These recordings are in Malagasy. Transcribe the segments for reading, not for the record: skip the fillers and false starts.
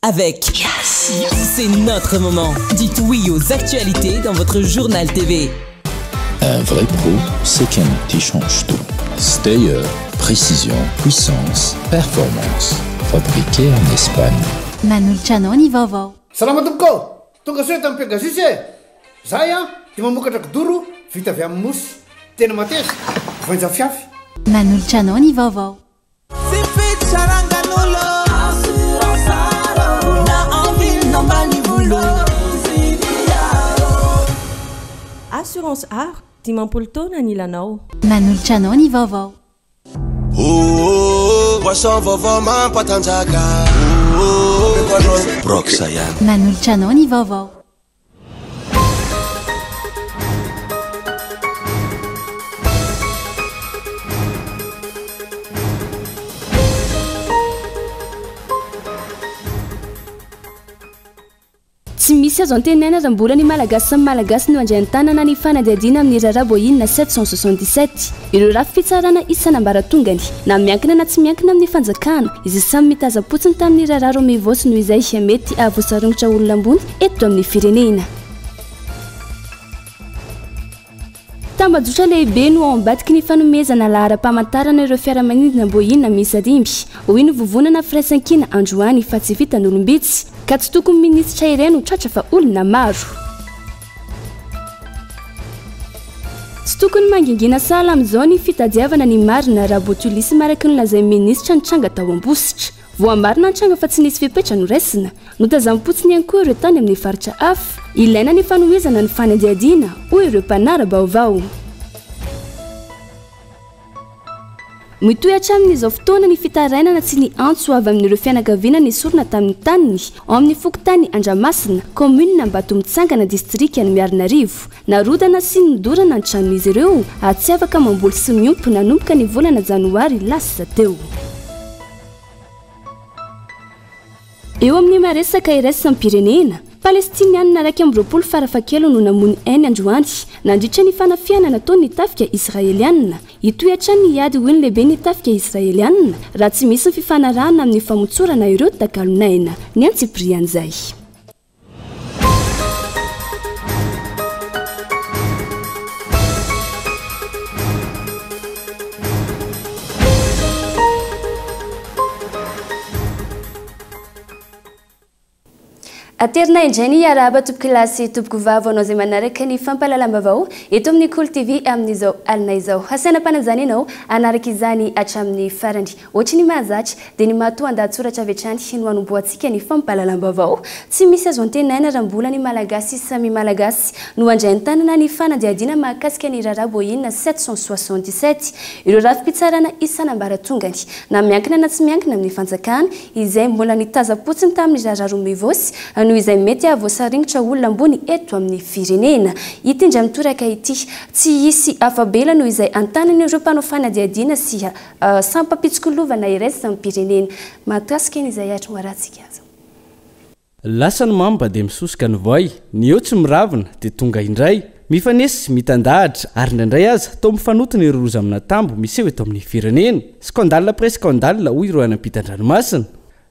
avec Yes. C'est notre moment. Dites oui aux actualités dans votre journal TV. Un vrai pro, c'est qu'un outil change tout. Stayer, précision, puissance, performance. Fabriqué en Espagne. Manoltrano ny vaovao. Salama tompoko. Tonga soa tamin'ny Pegasus e. Zahay dia mamokatra kidoro vita avy amin'ny mosy. Tena mateza. Voanja fiafy. Manoltrano ny vaovao. Assurance art, dimampolo taona ny ilanao. Manoltrano ny vaovao. Poisson vaovao mampatanjaka. Broxa ihany. Manoltrano ny vaovao. Tsy misy azo antenaina raha mbola ny malagasy samy malagasy no andray an-tanana ny fanadihadiana amin'ny raraboina 767 ireo rafy fitsarana isanambaratongany na miankina na tsy miankina amin'ny fanjakana izy samy mitazapotsiny tamin'ny rara romevosy noho izay mety ahavoasarongotra olona ambony eto amin'ny firenena. Tambazotra lehibe no ao ambadiky ny fanomezana lahara-pamantarana ireo fiaramanidina boina misy rimby hoy ny vovonana firaisankina androany fa tsy vitan'olombitsy ka tsy tokony minisitra ireny ho tratra fa olona maro. Tsy tokony mangingina sala amin'izao ny fitadiavana ny marina raha botulisy maraky nolazay minisitra ny tranga tao ambositra. Voamarina ny tranga fa tsy nisy fipetra no raisina notazampotsiny ihany koa ireo tany amin'ny faritra hafa. Ilaina ny fanomezana ny fanadihadiana hoy ireo mpanara-baovao. Mitohy hatramin'izao fotoana ny fitarainana tsy ny antso avy amin'ireo fianakaviana ny sorona tamin'ny taniny ao amin'ny fokotany Andramasina, commune Ambatomitsangana distrika ny Miarinarivo. Narodana sy nidorana ny tranon'izy ireo tsy afaka mamboly sy miompy nanomboka ny volana janoary lasa teo. Eo amin'ny maresaka iraisany pirenena Palestinianina raiky amby 20 farafakelo no namony ainy androany nandritra ny fanafiana nataony tafika Israelianina. Itohatra ny ady hoy ny lehibe ny tafika Israelianina raha tsy misy fifanarahana amin'ny famotsorana ireo takalonaina ny antsiprian'izay. Aterina indray ny araba tompoko kilasy tompoko vava anao izay manaraka ny fampahalalam-baovao eto amin'ny Cool TV amin'izao alina izao. Hasaina-panajana ianao anaraka izany hatramin'ny farany. Ohatra ny mahazatra dia ny mahatoa an-dahatsoratra avy hatrany no hanomboantsika ny fampahalalam-baovao. Tsy misy azo antenaina raha mbola ny malagasy samy malagasy no andray an-tanana ny fanadihadiana mahakasika ny rara boina 767 ireo rafim-pitsarana isanambaratongany na miankina na tsy miankina amin'ny fanjakana izay mbola nitazapotsiny tamin'ny rara romevosy no izay mety ahavoasaringotra olona ambony eto amin'ny firenena. Itindra mitoraka ity tsy hisy afabela no izay antanan'ireo mpanao fanadihadiana sy sampapitsokolovana iraisy amin'ny pirenena. Mahatasika n'izay atra hoaratsika azy. Lasa ny mamba dia misosoka ny voay, ny eo tsy miravina dia tonga indray. Mifanesy mitandahatra ary indraindray aza tao mifanotona ireo roza amina tambo miseho eto amin'ny firenena. Skandale après skandale hoy ireo anam-pitan-dranomasina.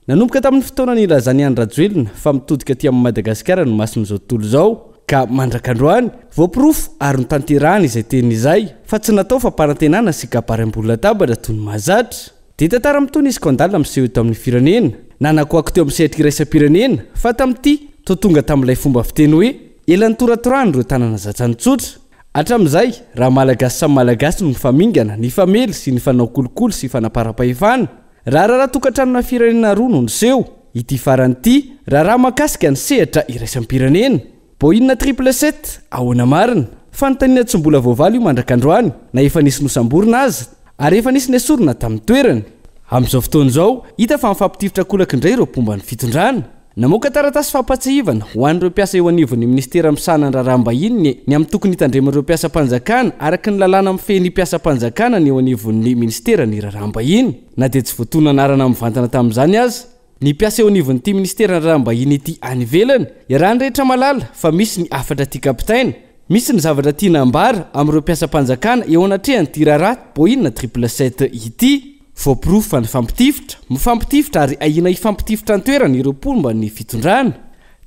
Nanomboka tamin'ny fotoana ny lazany any Rajoelina fa mitodika aty amin'ny Madagasikara no mason'izao tontolo izao ka mandrakandroany voapirofo ary notanterahana izay teny izay fa tsy natao fa parantenana sy kaparam-bola latabatra toy ny mahazatra. Dia tantara mitony skandale miseho eto amin'ny firenena nanakoako teo amin'ny sehatra iraisam-pirenena fa tamin'ity toa tonga tamin'ilay fomba fiteny hoe elan'ny toratorany ireo tanana zatsany tsotra. Hatramin'izay raha malagasy samy malagasy no mifamingana ny famely sy ny fanao kolokolo sy fanapara-pahefana. Raha tokatranona firenena roa no niseho ity faran'ity raha makasika ny sehatra iraisam-pirenena. Boina 777 ahoana marina fa notaniana tsy mbola voavalo io mandrakandroany na efa nisy nosamborina aza ary efa nisy nesorina tamin'ny toerany. Amin'izao fotoana izao hita fa mifampitifitra kolaka indray ireo pomba ny fitondrana. Namoaka taratasy fampatsihivana ho an'ireo mpiasa eo anivon'ny ministera misana ny raharaham-bahiny ny amin'ny tokony hitandreman'ireo mpiasam-panjakana araka ny lalàna mifehy mpiasam-panjakana ny eo anivon'ny ministera ny raharaham-bahiny. Na dia tsy voatoana anarana mivantana tamin'izany aza. Ny mpiasa eo anivon'ity ministera ny raharaham-bahiny ity any ivelany iarahany rehetra malala fa misy ny afatra ity kapitaina. Misy ny zavatra tiana ambara amin'ireo mpiasam-panjakana eo anatrehany ity raharaha boina 777 ity. voapirofo fa ny fampitifitra ary ahina ifampitifitra ny toerana ireo pomba ny fitondrana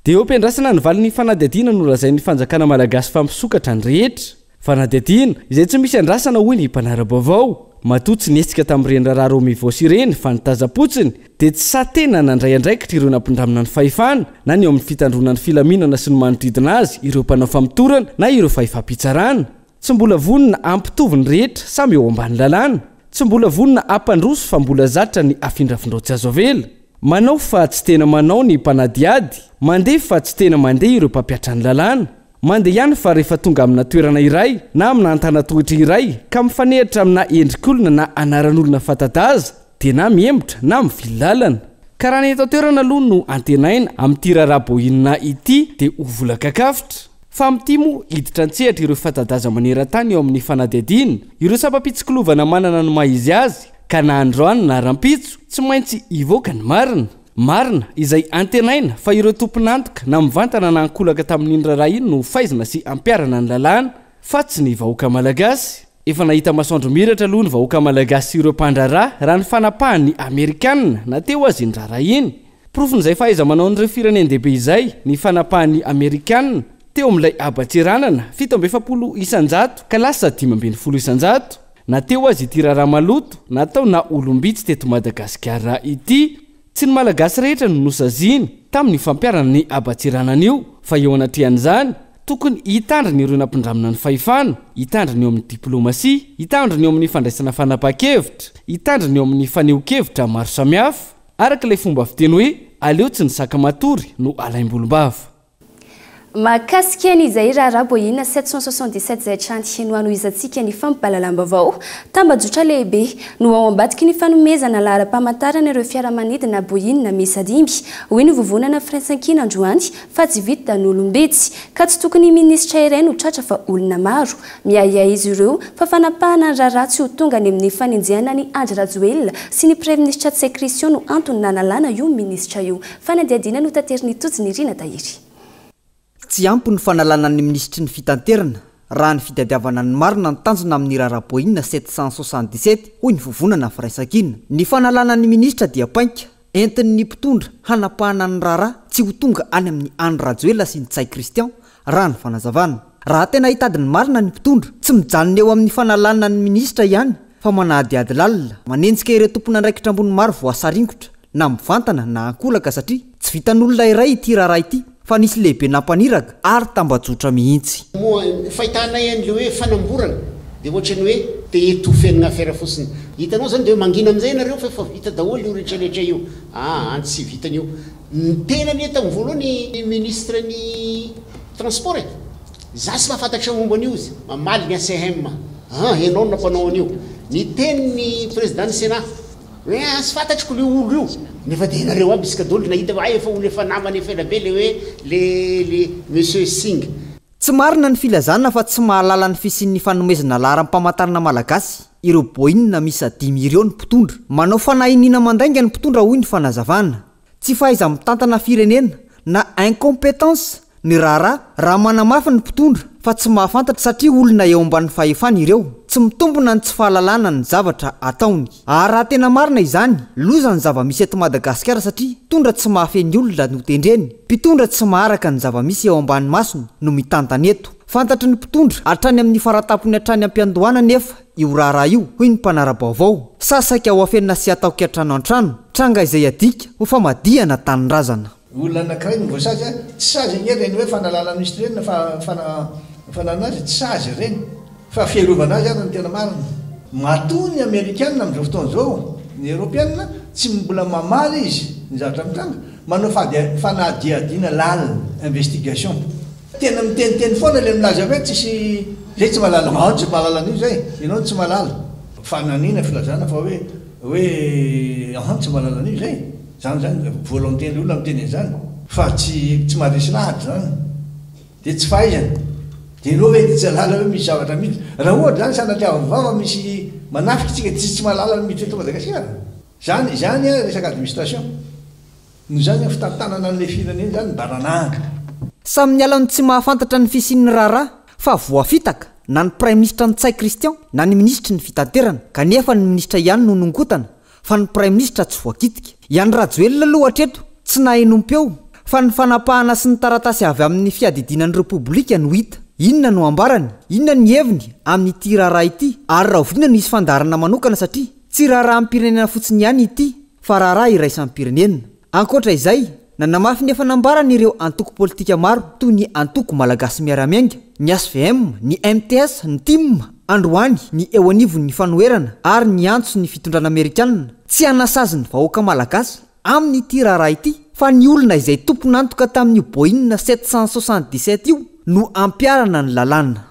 dia eo ampiandrasana ny valin'ny fanadihadiana no lazay ny fanjakana malagasy fampisokatra ny rehetra fanadihadiana izay tsy misy andrasana hoy ny mpanara-baovao matotsy niesika tamin'ireny raharaha romivosy ireny fa nitazapotsiny dia tsy sa tena nandray andraikitra ireo nampindramina ny fahefana na ny eo amin'ny fitandrona ny filaminana sy ny manodidina azy ireo mpanao famitorana na ireo fahefampitsarana tsy mbola vonina ampitovy ny rehetra samy eo ambany lalàna tsy mbola vonina ampandroso fa mbola zatra ny afindrafindrotsy azo avela manao fa tsy tena manao ny mpanadiady mandeha fa tsy tena mandeha ireo mpampiatra ny lalàna mandeha ihany fa rehefa tonga amina toerana iray na amina antanatohitra iray ka mifanehitra amina endrik'olona na anaran'olona fatataza dia na miembotra na mivily lalana ka raha ny eto toerana aloha no antenaina amin'ity raharaha-bohinina ity dia ho vola-kakafitra fa amin'ity moa hiditra antsehatra ireo fatadaza maneran-tany eo amin'ny fanadihadiana ireo sapapitsikilovana manana ny maizy azy ka na androany na rampitso tsy maintsy ivoaka ny marina izay antenaina fa ireo tomponantoka na mivantana na ankolaka tamin'iny raharaha iny no faizina sy ampiarana ny lalàna fa tsy ny vahoaka malagasy efa nahita masoandro miratra aloha ny vahoaka malagasy ireo mpandraraha raha ny fanapahany amerikanina na teo azy ny raharaha iny profon'izay fahaiza manao n'ireo firenendehibe izay ny fanapahany amerikanina teo amin'ilay abatseranana 770 isanjato ka lasa 520 isanjato na teo azy ity raharaha maloto natao na olombitsy teto Madagasikara ity tsy ny malagasy rehetra no nosaziny tamin'ny fampiarana ny abatseranana io fa eo anatrehan'izany tokony hitandriny ireo nampindramina ny fahefana hitandriny eo amin'ny diplomasia hitandriny eo amin'ny fandraisana fanapahan-kevitra hitandriny eo amin'ny faneho-kevitra maro samihafa araka ilay fomba fiteny hoe aleo tsy ny sakamatory no alaim-bolombava mahakasika izay raharaha bohina 777 zay trantiny hoano izantsika ny fampalalam-baovao tambajotra lehibe no ao ambadiky ny fanomezana lahara-pamantarana ireo fiaramanidina bohinina misy adimby hoy ny vovonana Frainsankina Androany fa tsy vita n'olombetsy ka tsy tokony minisitra iray no tratra fa olona maro miahiahy izy ireo fa fanapahana ny raharaha tsy ho tonga ny amin'ny fanenjehana ny Andry Rajoelina sy ny pré-ministra Tsay Christian no antony nanalana io ministra io fanadihadiana no tateriny totsy ny Rina Tahiry tsy ampy ny fanalana ny ministry ny fitanterana raha ny fitadiavana ny marina ny tanjona amin'ny raharaha bohinina 777 hoy ny vovonana Frainsankina ny fanalana ny ministra dia painka entin'ny mpitondra hanapahana ny raharaha tsy ho tonga any amin'ny Andry Rajoelina sy ny Tsay Christian raha ny fanazavana raha tena hitady ny marina ny mpitondra tsy mijanona eo amin'ny fanalana ny ministra ihany fa manahadiady lalina manenjika ireo tompona andraikitra ambony maro voasaringotra na mivantana na ankolaka satria tsy vitan'olona iray ity raharaha ity fa nisy lehibe nampaniraka ary tambajotra mihitsy moa fahitanay an'le hoe fanamborana dia ohatrany hoe te etofenina affaire fotsiny hitanao zany dia mangina amin'izay nareo fa hita daholo io rehetrarehetra io antsy sy vitany io ny tena ny eto amin'ny voalohany ministre ny transport za sy mahafantatra momban'io izy mamaly ny ACM ianao no nampanao an'io ny tenyny président ny Sénat hoe sy fantatriko le olo io nefa dia nareo aby isika daholo nahita hoe efa olo efa namany efa elabe le hoe le monsieur Singh tsy marina ny filazana fa tsy mahalala ny fisian'ny fanomezana laharam-pamantarana malagasy ireo bohinina misy 5 ireo ny mpitondra manao fanahinina mandainga ny mpitondra hoy ny fanazavana tsy fahaiza mitantana firenena na incompétence ny raha manamafy ny mpitondra fa tsy mahafantatra satria olona eo ambany fahefana ireo tsy mitombona ny tsy fahalalana ny zavatra ataony ary raha tena marina izany loza ny zava-misy eto Madagasikara satria mpitondra tsy mahafeny olona no tendreny mpitondra tsy maharaka ny zava-misy eo ambany masony no mitantana eto fantatry ny mpitondra hatrany amin'ny faratapony hatrany ampiandohana nefa io raharaha io hoy ny mpanara-baovao sasaka ao afenina sy ataoka hatrano an-trano tranga izay adika ho famadihana tanyrazana olona anankiray ny voasazy tsy sazy ny reny hoe fanalala ministre reny fananazy tsy sazy reny fa fiarovana azy ary ny tena marina matony amerikanina amin'izao fotoana zao ny européenne tsy mbola mamaly izy ny zavatra mitranga manao fanadiadiana lalina investigation tena miteniteny foana le milaza hoe tsisy zay tsy malala tsy malala an'io zay ianao tsy malala fananina filazana fa hoe tsy malala an'io zay zany volonté olona miteny zany fa tsy maharesy lahatra zany dia tsy fahaizana dia anao hoe tsy alala hoe misy zavatra mihitsy raha ohatra zany sanatreavany vava misy manafika tsika tsy malala mihitsy eto Madagasikara zany resaka administration no zany fitantanana an'le firenena zany mbaranahaka samy mialany tsy mahafantatra ny fisian'ny raharaha fa voafitaka na ny prime ministre ny Tsay Christian na ny ministry ny fitanterana kanefa ny ministra ihany no nongotana fa ny prime ministre tsy voakitika iany Rajoelina aloha hatreto tsy nahenom-peo fa ny fanapahana sy ny taratasy avy amin'ny fiadidinan'ny repoblika no hita. Inona no ambarany? Inona ny heviny amin'ity raharaha ity? Ary raha oviana no isy fandarana manokana satria tsy raharaha ampirenena fotsiny ihany ity fa raharaha iraisan'ny pirenena. Ankoatra izay, nanamafy ny efa nambarany ireo antoko politika maro toy ny antoko malagasy miaramiainga, ny SVM, ny MTS, ny TIM, Androany, ny eo anivon'ny fanoherana ary ny antso ny fitondrana Amerikanina tsy anasazy ny vahoaka malagasy amin'ity raharaha ity fa ny olona izay tompon'antoka tamin'io Boeing 777 io no ampiarana ny lalàna.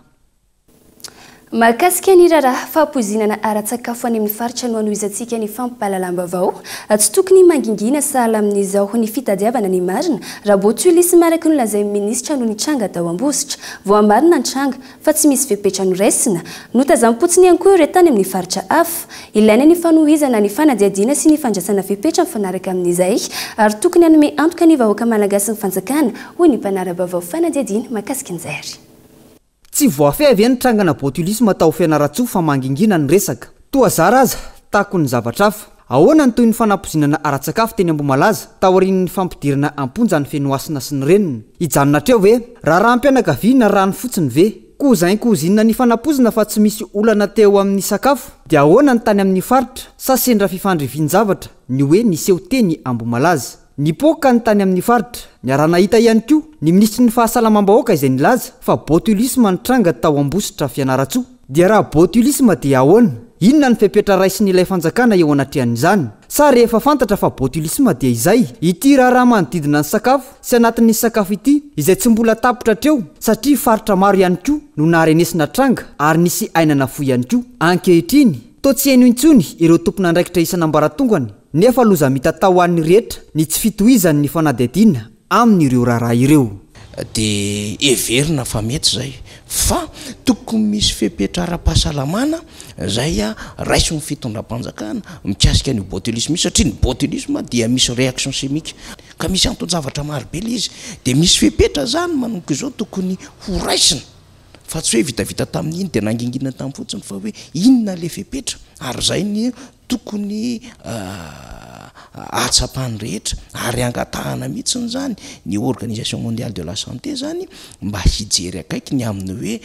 Mahakasika ny raharaha fampoizinana ara-tsakafo any amin'ny faritra no anohizantsika ny fampahalalam-baovao. Tsy tokony mangingina sahala amin'izao ny fitadiavana ny marina raha botulisme araka ny lazain'ny ministra no nitranga tao Ambositra. Voamarina ny tranga fa tsy misy fepetra noraisina. Notazam-potsiny ihany koa ireo tany amin'ny faritra hafa. Ilaina ny fanohizana ny fanadiadiana sy ny fandraisana fepetra mifanaraka amin'izay ary tokony hanome antoka ny vahoaka malagasy ny fanjakana hoy ny mpanara-baovao fanadiadiana mahakasika an'izay ary. Tsy voafehavy ny trangana botulisme tao Fianaratsoa fa mangingina ny resaka. Toa zara aza tako ny zavatra hafa. Ahoana ny toy ny fanampoizinana ara-tsakafo teny Ambomalaza taorian'ny fampidirana amponja ny fenoasina sy ny reniny. Ijanona treo ve raha ampianakaviana rano fotsiny ve? Kozainkozinina ny fanampoizina fa tsy misy olana teo amin'ny sakafo. Dia ahoana ny tany amin'ny faritra sa sendra fifandrivian-javatra ny hoe niseho teny Ambomalaza. Ny poka ny tany amin'ny faritra, ny aranahita ihany koa ny ministry ny fahasalamam-bahoaka izay nilaza fa botulisme ny tranga tao Ambositra Fianaratsoa. Dia raha botulisme dia ahoana? Inona ny fepetra raisin'ilay fanjakana eo anatrehan'izany? Sa rehefa fantatra fa botulisme dia izay, ity raharaha manodidina ny sakafo sy anatin'ny sakafo ity izay tsy mbola tapitra treo satria faritra maro ihany koa no naharenesina tranga ary nisy ainana fo ihany koa. Ankehitriny, toa tsy haino intsony ireo tompon'andraikitra isan'ambaratongany nefa loza mitatao an'ny rehetra ny tsy fitohizan'ny fanadihadiana amin'ireo raharaha ireo. Dia everina fa mety zay fa tokony misy fepetra ara-pahasalamana zay raiso ny fitondram-panjakana mikasika ny botulisme satria ny botulisme dia misy réaction chimique ka misy anton-javatra maro be ilay izy dia misy fepetra zany manomboka izao tokony ho raisina fa tsy hoe vitavita tamin'iny dia nangingina tamin'ny fotsiny fa hoe inona le fepetra ary zay ny tokony atsapany rehetra ary angatahana mihitsiny zany ny organisation mondiale de la santé zany mba hijery akaiky ny amin'ny hoe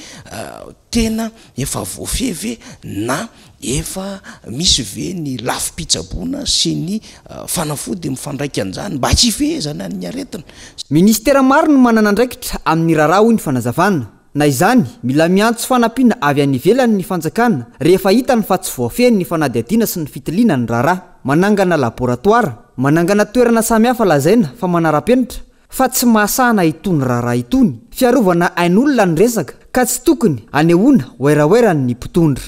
tena efa voafeve na efa misy ve ny lafim-pitsaboana sy ny fanafody mifandraika an'izany mba tsy hifehezana ny aretina. Ministera maro no manana andraikitra amin'ny raharaha hoy ny fanazavana. Na izany mila miantso fanampiana avy any ivelany ny fanjakana rehefa hitany fa tsy voafehany ny fanadihadiana sy ny fitiliana ny raharaha. Manangana laboratoara, manangana toerana samihafa lazaina fa manara-penitra fa tsy mahasahana itony raharaha itony. Fiarovana ain'olona ny resaka ka tsy tokony anehoana oeraoerany ny mpitondra.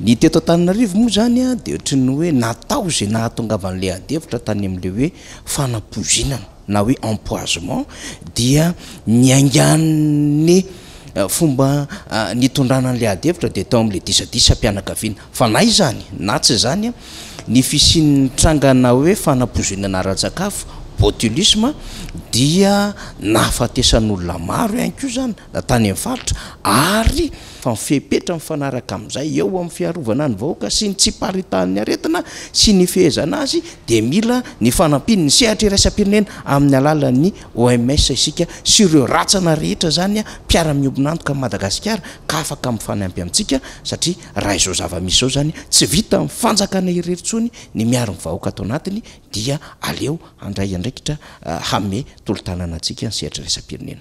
Ny teto Antananarivo moa zany dia ohatran'ny hoe natao izay nahatongavan'ilay adevitra tany amin'ilay hoe fanampoizinana na hoe empoisement dia niaingan'ny fomba nitondrana an'ilay adevitra dia tao amin'ilay disadisa mpianakaviana fa na izany na tsy zany ny fisian'ny trangana hoe fanampoizinana ara-tsakafo botulisme dia nahafatesan'olona maro ihany koa zany tany amin'ny faritra ary fa mifepetra mifanaraka amin'izay eo amin'ny fiarovana ny vahoaka sy ny tsy paritahan'ny aretina sy ny fehezana azy dia mila ny fanampiny ny sehatra iraisam-pirenena amin'ny alalan'ny OMS isika sy ireo ratsana rehetra zany mpiara-miombonantoka amin'ny Madagasikara ka afaka mifanampy amintsika satria raha izao zava-misy zao zany tsy vita mifanjakana irerintsony ny miaro-ny vahoaka atao anatiny dia aleo andray andraikitra hame tolo-tanana antsika ny sehatra iraisam-pirenena.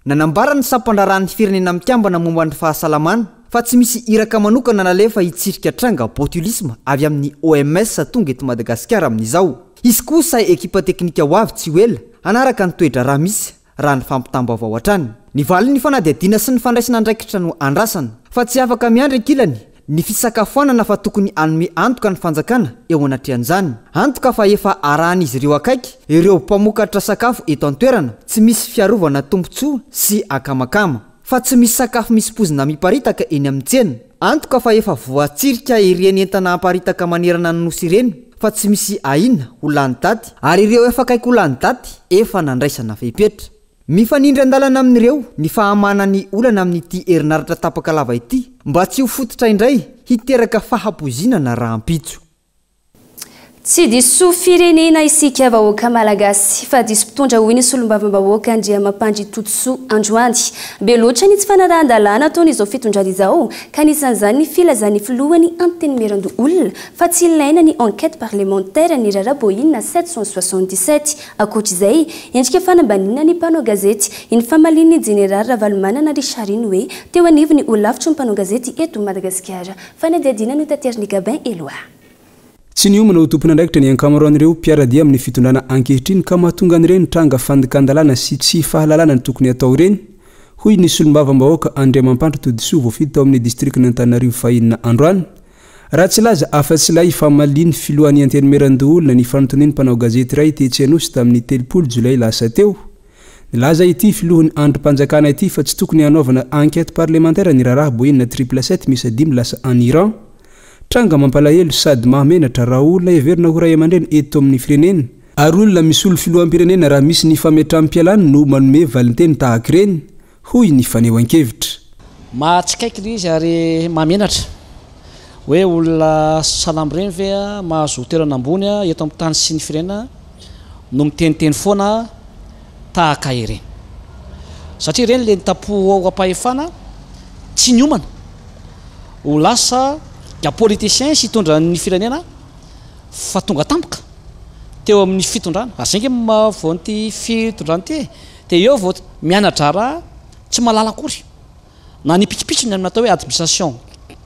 Nanambara ny sampandraran'ny firenena mikambana momba ny fahasalamana fa tsy misy iraka manokana nalefa hitsirika tranga botulisme avy amin'ny OMS tonga eto Madagasikara amin'izao. Izy kosa ekipa teknika ho avy tsy ho ela anaraka ny toedra raha misy raha ny fampitam-baovao hatrany. Ny valiny fanadihadiana sy ny fandraisana andraikitra no andrasana fa tsy afaka miandry ankilany ny fisakafoanana fa tokony anome antoka ny fanjakana eo anatrehan'izany. Antoka fa efa arahan'izy ireo akaiky ireo mpamokatra sakafo eto an-toerana tsy misy fiarovana tombontsoa sy akamakama fa tsy misy sakafo misy pozina miparitaka eny amin'ny tsena. Antoka fa efa voatsirika ireny entana hamparitaka manerana ny nosy ireny fa tsy misy ahina ho lany daty ary ireo efa akaiky ho lany daty efa nandraisana fepetra. Mifanindry andalana amin'ireo ny fahamanany olana amin'ity herinaratra tapaka lava ity mba tsy ho fototra indray hiteraka fahampoizinana raha ampitso. tsy diso firenena isika vahoaka malagasy fa diso mpitondra hoy ny solombavambahoaka andria mampanjy totoso androany be loatra ny tsy fanarahan-dalàna ataony izao fitondrady izao ka nisan'izany ny filazany filohany antenimierando olona fa tsy ilaina ny enquête parlementaire ny raraboina 777 akoatr'izay endrika fanambanina ny mpanao gazety iny famalin'ny jenéral Ravalomanana Richardine hoe teo anivony olavitro ny mpanao gazety eto Madagasikara fa ny adiadina no tateriny Gabin Eloa. Tsy niomana ho tompona andraikitra ny ankamaroan'ireo mpiaradia amin'ny fitondrana ankehitriny ka mahatonga an'ireny tranga fandikan-dalàna sy tsy fahalalàna ny tokony atao ireny hoy ny solombavambahoaka Andriamampantra Todisoa voafity tao amin'ny distriktina Antananarivo fahinana androany raha tsy laza afa-tsy lay famaliny filohan'ny antenimieran-doolona ny fanontaniany mpanao gazety iray tetsy Anosy tamin'ny 3 Jolay lasa teo nilaza ity filohan'ny androm-panjakana ity fa tsy tokony hanaovana enquête parlementaire ny raharaha boenina 777 misy 5 lasa en Iran tranga mampalahelo sady mahamenatra raha olona heverina ho ray aman-dreny eto amin'ny firenena ary olona misy olo filohampirenena raha misy ny fametram-pialany no manome valinteny tahaka ireny hoy ny fanehoan-kevitra. Mahatsikaiky izy ary mahamenatra hoe olona salamy ireny ve mahazo toerana ambony eto amin'ny tany sy ny firenena no miteniteny foana tahaka ireny satria ireny le nitapo ao am-pahefana tsy niomana ho lasa politicien sy tondra ny firenena fa tonga tampoka teo amin'ny fitondrana asengy mavoanty fitondrana ty dia eo vao mianatra raha tsy malala akory na ny pitsipitsy ny natao hoe administration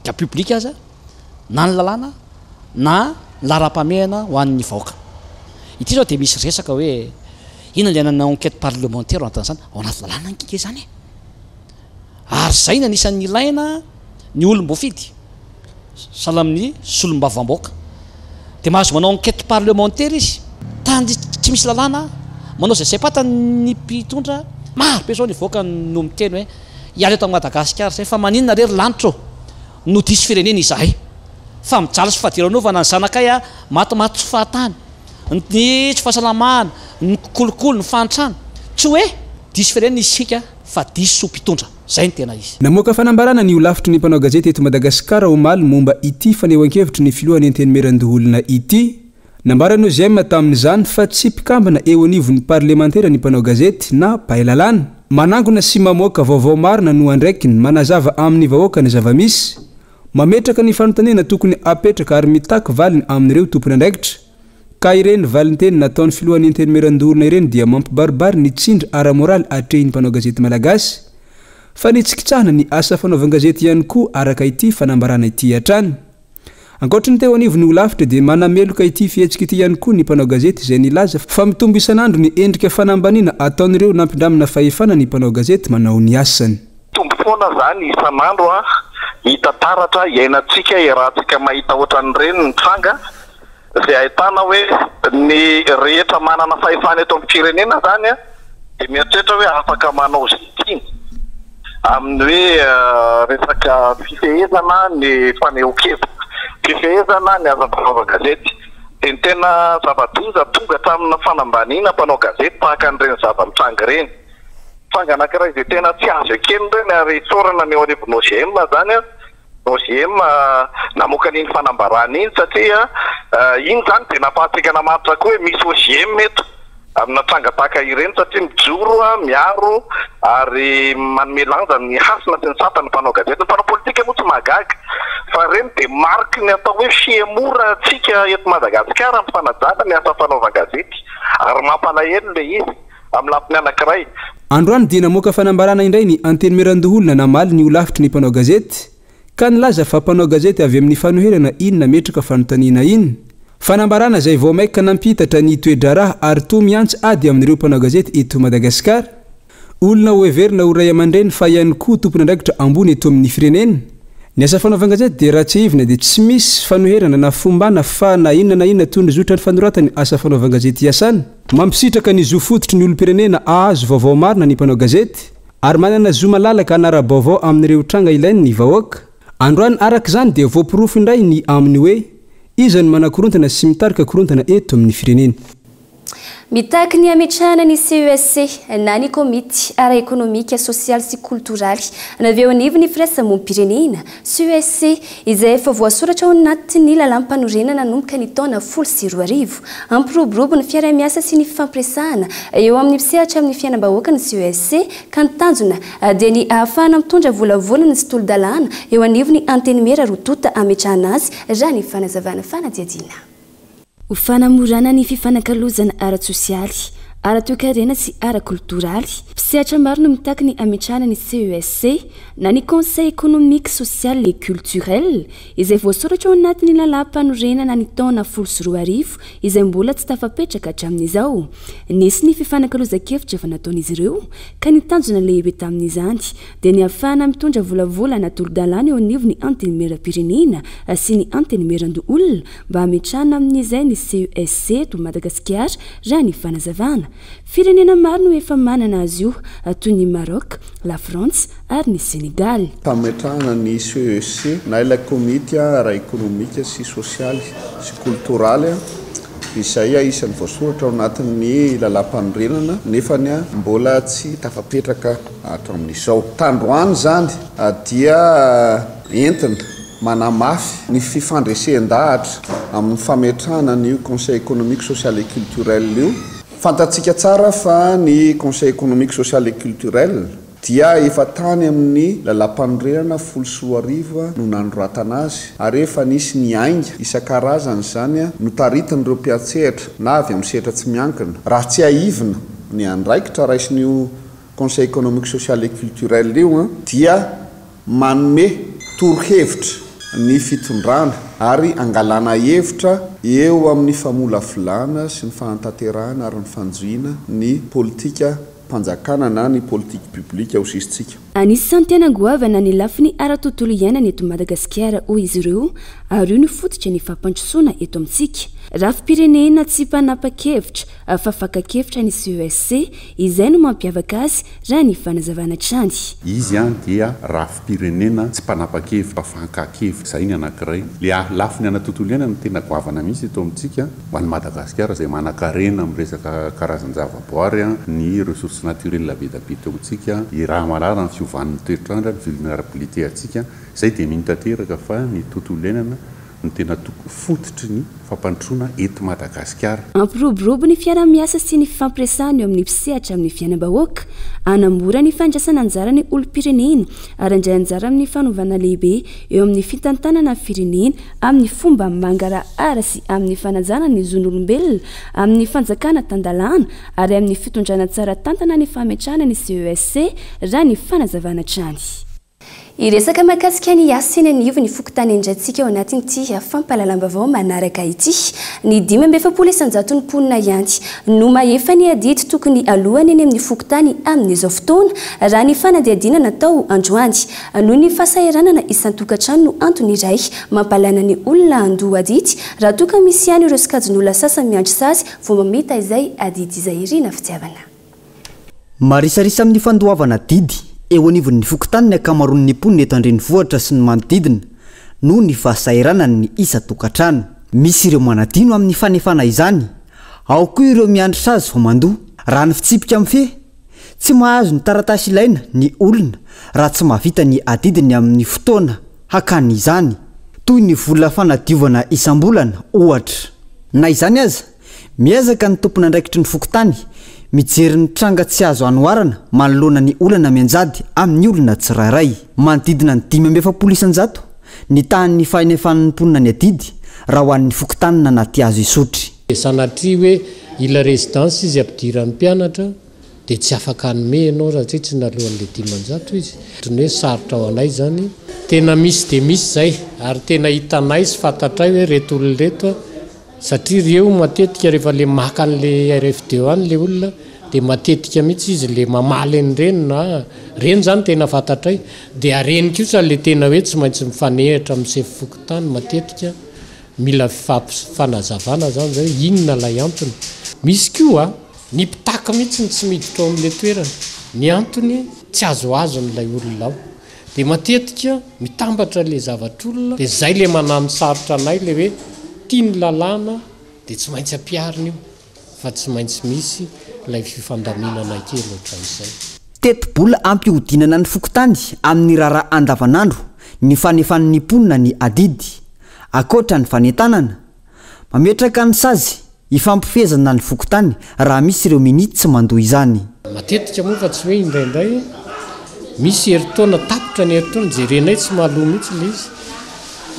ka publique aza na ny lalàna na lara-pamehana ho an'ny vahoaka ity zao dia misy resaka hoe inona le anana enquête parlementaire antan'izany ao anaty lalàna nkika zany ary zay na nisan'ny ilaina ny olom-boafidy salamin'ny solombavambahoaka dia mahazo manao enquête parlementaire izy tany tsy misy lalàna manao zay saipata ny mpitondra maro be zao ny voaka no miteny hoe hiala eto Madagasikara zay fa maninona rery lanitra no diso firenena izahay fa mijaly sy fadiranova na ny zanakay matimaty tsy fahatany ny tsy fahasalamana ny kolokolo ny fantrana tsy hoe diso firenena isika fa diso mpitondra zay ny tena izy. Namoaka fanambarana ny olavitry ny mpanao gazety eto Madagasikara omaly momba ity fanehoan-kevitry ny filohan'ny antenimieran-doolona ity nambarany OGM tamin'izany fa tsy mpikambana eo anivon'ny parlementaire ny mpanao gazety na pahalalàna manangona sy mamoaka vaovao marina no andraikiny manazava amin'ny vahoaka ny zavamisy mametraka ny fanontaniana tokony apetraka ary mitaky valiny amin'ireo tompony andraikitra ka ireny valinteny nataon'ny filohan'ny antenimieran-doolona ireny dia mampibaribary ny tsindry ara-moraly atrehin'ny mpanao gazety malagasy fa nitsikitsahana ny asa fanaovan-gazety ihany koa araka ity fanambarana ity hatrany ankoatra ny teo anivony olavitra dia manameloka ity fihetsika ity ihany koa ny mpanao gazety izay nilaza fa mitombo isan'andro ny endrika fanambaniana ataon'ireo nampindramina fahefana ny mpanao gazety manao ny asany. Tombo foana zany isan'andro hita taratra iainantsika rahantsika mahita ohatran'ireny ny tranga izay ahitana hoe ny rehetra manana fahefana eto amin'ny firenena zany dia mieritreritra hoe afaka manao zitiny amin'ny hoe resaka fifehezana ny fanehoan-kevitra fifehezana ny azam-panao gazety dia ny tena zava-doza tonga tamina fanambaniana mpanao gazety tahaka an'ireny zava-mitranga ireny tranga anankiray izay tena tsy azo ekeny ireny ary sorana ny eo anivony OGM zany OGM namoaka n'iny fanambarana iny satria iny zany dia napahatsika namaritra koa hoe misy OGM eto amina tranga tahaka ireny satria mijoro miaro ary manome lanja ny hasina sy ny sata ny mpanao gazety ny mpanao politika moa tsy mahagaga fa ireny dia mariky ny atao hoe fiemora antsika eto Madagasikara amin'ny fanajana ny asa fanaovan-gazety ary mampalahelo le izy amin'ny lafiny anankiray. Androany dia namoaka fanambarana indray ny antenimieran-doolona namaly ny olavitry ny mpanao gazety ka nilaza fa mpanao gazety avy amin'ny fanoherana inona metraka fanontaniana iny fanambarana izay vao maika nampitatra ny toe-draraha ary toa miantso ady amin'ireo mpanao gazety eto Madagasikara olona ho heverina ho ray aman-dreny fa ihany koa tompony andraikitra ambony eto amin'ny firenena ny asa fanaovan-gazety dia raha tsy ivina dia tsy misy fanoherana na fombana fa na inona tondry zotra ny fanoratany asa fanaovan-gazety iasana mampisitraka ny zo fototry ny olo-pirenena ahazo vaovao marina ny mpanao gazety ary manana zo malalaka anara-baovao amin'ireo tranga ilainy ny vahoaka androany araka izany dia voapirofo indray ny amin'ny hoe iza ny manakorontana sy mitarika korontana eto amin'ny firenena. mitaky ny ametrahana ny CESC na ny komity ara-ekonomika sosialy sy kultoraly naveo anivy ny firaisamonim-pirenena CESC izay efa voasoratra ao anatin'ny lalam-panorenana nanomboka ny taona 2020 ampiroborobo ny fiara-miasa sy ny fampiresahana eo amin'ny mpisehatra amin'ny fiainam-bahoaka ny CESC ka ny tanjona dia ny ahafahana mitondra volavolana sy tolo-dalàna eo anivy ny antenimera rotota ametrahana azy raha ny fanazavana fanadiadiana. Ho fanamorana ny fifanankalozana ara-tsosialy, ara-toekarena sy ara-kultoraly, mpisehatra maro no mitaky ny ametrahana ny CESC na ny Conseil économique, social et culturel izay voasoratra ao anatin'ny lalam-panorenana ny taona 2020 izay mbola tsy tafapetraka hatramin'izao. Nisy ny fifanankalozan-kevitra efa nataon'izy ireo ka ny tanjona lehibe tamin'izany dia ny ahafahana mitondra volavolana tolo-dalàna eo anivy ny antenimera-pirenena sy ny antenimera-olona mba ametrahana amin'izay ny CESC to Madagasikara raha ny fanazavana. Firenena maro no efa manana azy io toy ny Maroc, la France ary ny Sénégal. Fametrahana ny CESC na ilay komity ara-ekonomika sy sosialy sy kultoraly izay isan'ny voasoratra ao anatin'ny lalam-panorenana nefany mbola tsy tafapetraka hatramin'izao. Tandroany zany dia entina manamafy ny fifandresehen-dahatra amin'ny fametrahana ny Conseil économique, social et culturel io. Fantatsika tsara fa ny Conseil économique, social et culturel dia efa tany amin'ny lalam-panorenana 2020 no nanoratana azy ary efa nisy ny ainga isan-karazany zany no taritin'ireo mpiatsehatra na avy amin'ny sehatra tsy miankina. Raha tsy aivina ny andraikitra raisin'io Conseil économique, social et culturel io dia manome torohevitra ny fitondrana ary angalana hevitra eo amin'ny famolafilana sy ny fahantaterahana ary ny fanjoina ny politika mpanjakana na ny politique publique ao sisitsika. Anisan'ny tena goavana ny lafiny ara-tontolo iainana eto Madagasikara hoy izy ireo ary io ny fototra ny fampandrosoana eto amintsika. Rafi-pirenena tsy mpanapa-kevitra fa fakakevitra ny CESC izay no mampiavaka azy raha ny fanazavana trany. Izy dia rafi-pirenena tsy mpanapa-kevitra fa fakakevitra izay ny anankiray. Le lafiny ana-tontolo iainana no tena goavana mihitsy eto amintsika ho an'ny Madagasikara izay manan-karena amin'ny resaka karazan-javaboary ny ressources naturelles be da be teo amintsika i raha malara ny fiovan'ny toetrandro ny vulnérabilité atsika izay dia mitateraka fa ny tontolo iainana no tena fototry ny fampandrosoana eto Madagasikara. Ampiroborobo ny fiara-miasa sy ny fampiresahana eo amin'ny mpisehatra amin'ny fiainam-bahoaka anamora ny fandraisana anjara ny olom-pirenena ary andray anjara amin'ny fanovana lehibe eo amin'ny fitantanana ny firenena amin'ny fomba mangarahara sy amin'ny fanajana ny zon'olombelona amin'ny fanjakana tandalàna ary amin'ny fitondrana tsara tantana ny fametrahana ny CESC raha ny fanazavana trany. Iresaka mahakasika ny asa sy ny anivy ny fokotany andratsika ao anatin'ity fampahalalam-baovao manaraka ity. Ny 570 ny mponina ianty no maefa ny adidy tokony alohany eny amin'ny fokotany amin'izao fotoana raha ny fanadiadiana natao androany. Noho ny fahasahiranana isan-tokantrano no antony iray mampalana ny olona andoha adidy raha toka misy ihany ireo sokajin'olona sasany miandry sazy vao mamita izay adidy izay irina fitiavana. Marisarisa amin'ny fandoavana didy eo anivon'ny fokotany ny akamaroan'ny mponina eto andrenivohitra sy ny manodidina noho ny fahasahiranany ny isa-tokantrano. Misy ireo manadino amin'ny fanefana izany, ao koa ireo miandry azy vao mandoha. Raha ny fitsipika amin'ny fe tsy mahazo ny taratasy ilaina ny olona raha tsy mahavita ny adidiny amin'ny fotoana hakany izany, toy ny vola fanadiovana isam-bolana ohatra. Na izany aza miezaka ny tompona andraikitry ny fokotany mijery ny tranga tsy azo anoarana manoloana ny olana mianjady amin'ny olona tsirairay. Manodidina ny 570 ny tahan'ny fahanefan'ny mponina ny adidy raha ho an'ny fokotany nanaty azo isotry. Sanatria hoe ila résidence izy ampidiran'ny mpianatra dia tsy afaka hanome ianao raha tsy nalohan'le 500 izy. Ny hoe sarotra ao anay zany tena misy dia misy zay ary tena hitanay sy fantatray hoe reto olona reto satria ireo matetika rehefa le maka an'le RFD any le olona dia matetika mihitsy izy le mamaly an'ireny na reny zany tena fantatray dia areny kosa le tena hoe tsy maintsy mifanehitra amin'ny sefy-fokotany matetika mila fanazavana zany zay inona lay antony. Misy koa ny mpitaka mihitsy tsy miditra ao amin'le toerana ny antony tsy azoazo n'ilay olona ao dia matetika mitambatra le zavatr'olona dia zay le manano sarotra anay le hoe tia ny lalàna dia tsy maintsy ampiarina io fa tsy maintsy misy lay fifandaminana kely ohatran'izay. Teti-bola ampihodinana ny fokotany amin'ny raharaha andavanandro ny fanefan'ny mponina ny adidy akoatra ny fanentanana mametraka ny sazy hifampifezana ny fokotany raha misy ireo minity tsy mandoa izany. Matetika moa fa tsy hoe indraindray misy heritaona tapitra ny heritaona jerenay tsy mahaloa mihitsy le izy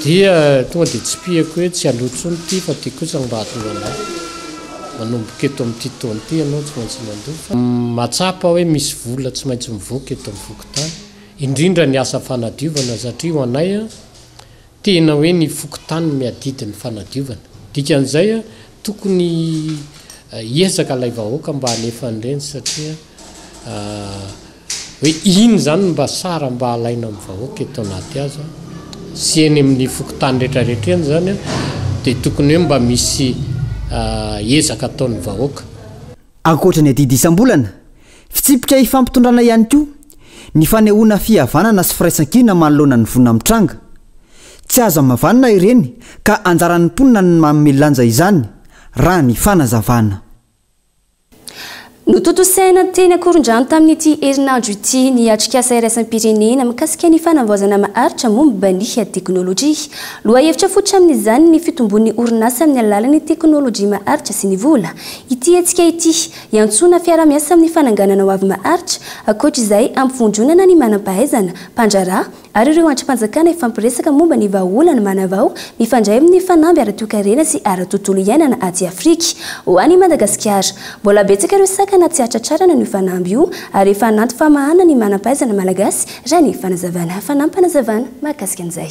dia tonga dia tsy pihako hoe tsy alotsony ty fa ty kosa mba hatonga manomboka eto amin'ity taona ty ianao tsy maintsy mandoa. Matsapa hoe misy vola tsy maintsy mivoaka eto amin'ny fokotany indrindra ny asa fanadiovana satria ho anay a tena hoe ny fokotany miadidy ny fanadiovana dikan'izay a tokony hiezaka lay vahoaka mba hanefan'ireny satria hoe iny zany mba sara mba halaina amin'ny vahoaka eto anaty azy sy eny amin'ny fokotany rehetrarehetra eny zany a dia tokony hoe mba misy ezaka ataon'ny vahoaka. Ankoatra ny adidy isam-bolana fitsipika ifampitondrana ihany koa ny fanehoana fihavanana sy firaisan-kina manoloana ny vonina mitranga tsy azo amavanana ireny ka anjaran'ny mponina ny mamelanja izany raha ny fanazavana. Nototosaina teny akoron-drano tamin'ity herinandro ity ny atrikasa iraisam-pirenena mikasika ny fanavaozana maharitra momba ny teknôlôjia. Lohahevitra fototra amin'izany ny fitombon'ny orinasa amin'ny alalan'ny teknôlôjia maharitra sy ny vola. Ity hetsika ity iantsona fiara-miasa amin'ny fananganana ho avy maharitra ankoatra izay ampifondronana ny manam-pahaizana mpandraraha ary ireo antrim-panjakana ifampiresaka momba ny vahaolana manavao mifandray amin'ny fanamby ara-toe-karena sy ara-tontolo iainana aty Afrika. Ho any Madagasikara mbola betsaka ireo sakana tsy atratrarana ny fanamby io ary efa nanto famahana ny manam-pahaizana malagasy raha ny fanazavana fanampanazavana mahakasika an'izay.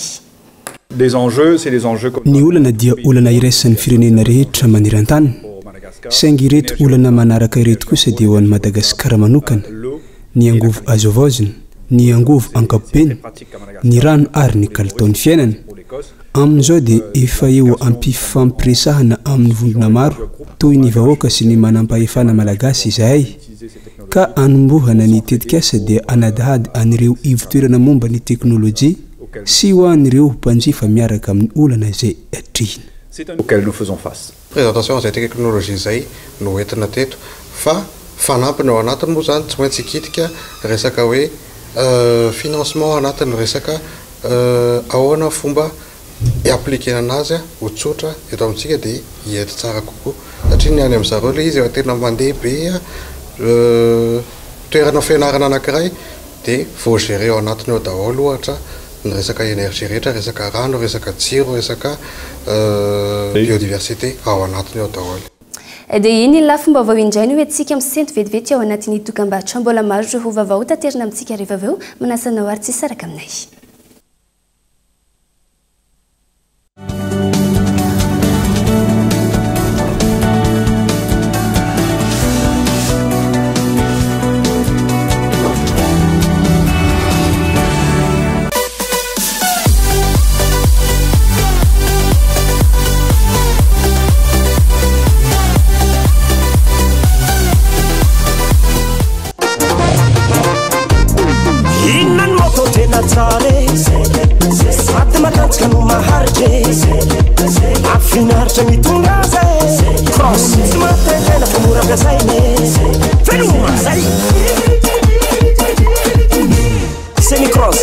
Ny olana dia olana iraisan'ny firenena rehetra maniran-tany saingy ireto olana manaraka ireto kosa dia ho an'ny Madagasikara manokana ny angovo azo avaozina ny angovo ankapobeny ny rano ary ny kalitaon'ny fiainana amin'izao dia efa eo ampifampiresahana amin'ny vondrona maro toy ny vahoaka sy ny manam-pahefana malagasy izahay ka anombohana ny tetikasa dia anadahady an'ireo ivotoerana momba ny teknôlôjia sy ho an'ireo mpanjifa miaraka amin'ny olana izay atrihina. Présentation izay teknôlôjia izay no entina teto fa fanampiny ao anatiny moa zany tsy maintsy hikitika resaka hoe financement anatiny resaka ahoana fomba appliquena anazy ho tsotra eto amintsika dia hiety tsara kokoa satria ny any amin'izareo ilay izy efa tena mandeha be toerana fianarana anankiray dia voagéré ao anatiny ao daholo ohatra ny resaka énergie rehetra resaka rano resaka jiro resaka biodiversité ao anatiny ao daholo. Dia iny lafomba vao indray no hoentsika amin'ny sento vetivety ao anatin'ny dokam-barotra mbola maro ireo ho vaovao taterina amintsika rehefa avy eo manasanao ary tsy saraka aminay. Affinarci mi tu nase cross ma te la figura che sei ferma sai semi cross